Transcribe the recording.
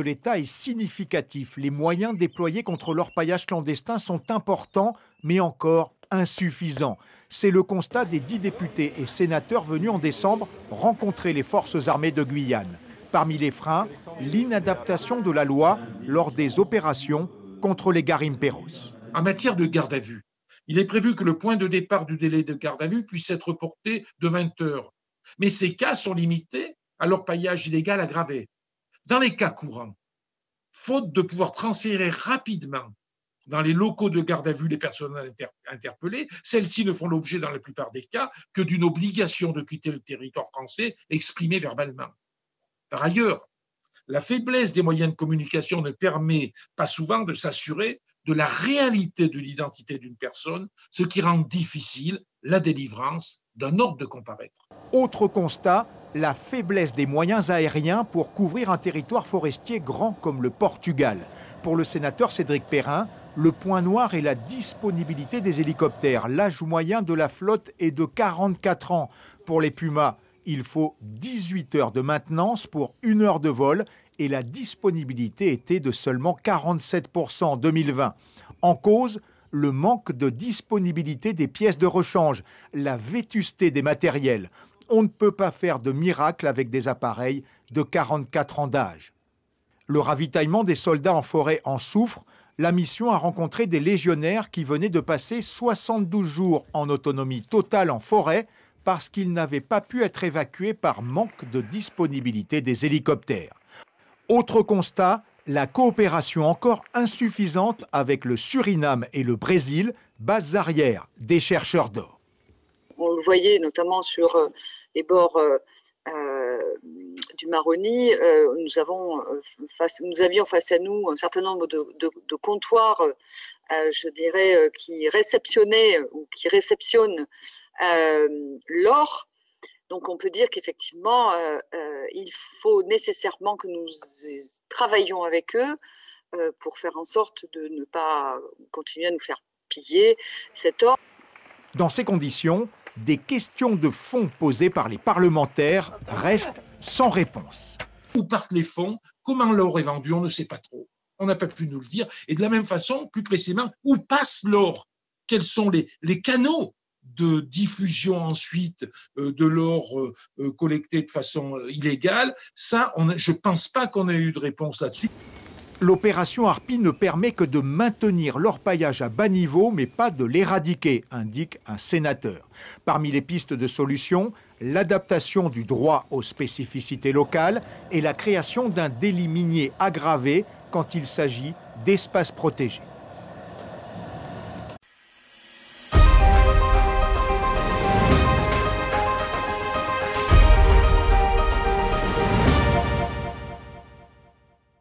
L'État est significatif. Les moyens déployés contre l'orpaillage clandestin sont importants, mais encore insuffisants. C'est le constat des 10 députés et sénateurs venus en décembre rencontrer les forces armées de Guyane. Parmi les freins, l'inadaptation de la loi lors des opérations contre les garimperos. En matière de garde à vue, il est prévu que le point de départ du délai de garde à vue puisse être reporté de 20 heures. Mais ces cas sont limités à l'orpaillage illégal aggravé. Dans les cas courants, faute de pouvoir transférer rapidement dans les locaux de garde à vue les personnes interpellées, celles-ci ne font l'objet dans la plupart des cas que d'une obligation de quitter le territoire français exprimée verbalement. Par ailleurs, la faiblesse des moyens de communication ne permet pas souvent de s'assurer de la réalité de l'identité d'une personne, ce qui rend difficile la délivrance d'un ordre de comparaître. Autre constat, la faiblesse des moyens aériens pour couvrir un territoire forestier grand comme le Portugal. Pour le sénateur Cédric Perrin, le point noir est la disponibilité des hélicoptères. L'âge moyen de la flotte est de 44 ans. Pour les Pumas, il faut 18 heures de maintenance pour 1 heure de vol et la disponibilité était de seulement 47% en 2020. En cause, le manque de disponibilité des pièces de rechange, la vétusté des matériels. On ne peut pas faire de miracle avec des appareils de 44 ans d'âge. Le ravitaillement des soldats en forêt en souffre. La mission a rencontré des légionnaires qui venaient de passer 72 jours en autonomie totale en forêt parce qu'ils n'avaient pas pu être évacués par manque de disponibilité des hélicoptères. Autre constat, la coopération encore insuffisante avec le Suriname et le Brésil, bases arrières des chercheurs d'or. On le voyait notamment sur les bords du Maroni, nous avions face à nous un certain nombre de comptoirs, je dirais, qui réceptionnaient ou qui réceptionnent l'or. Donc on peut dire qu'effectivement, il faut nécessairement que nous travaillions avec eux pour faire en sorte de ne pas continuer à nous faire piller cet or. Dans ces conditions, des questions de fond posées par les parlementaires restent sans réponse. Où partent les fonds? Comment l'or est vendu? On ne sait pas trop. On n'a pas pu nous le dire. Et de la même façon, plus précisément, où passe l'or? Quels sont les canaux de diffusion ensuite de l'or collecté de façon illégale? Ça, je ne pense pas qu'on ait eu de réponse là-dessus. L'opération Harpie ne permet que de maintenir l'orpaillage à bas niveau, mais pas de l'éradiquer, indique un sénateur. Parmi les pistes de solution, l'adaptation du droit aux spécificités locales et la création d'un délit minier aggravé quand il s'agit d'espaces protégés.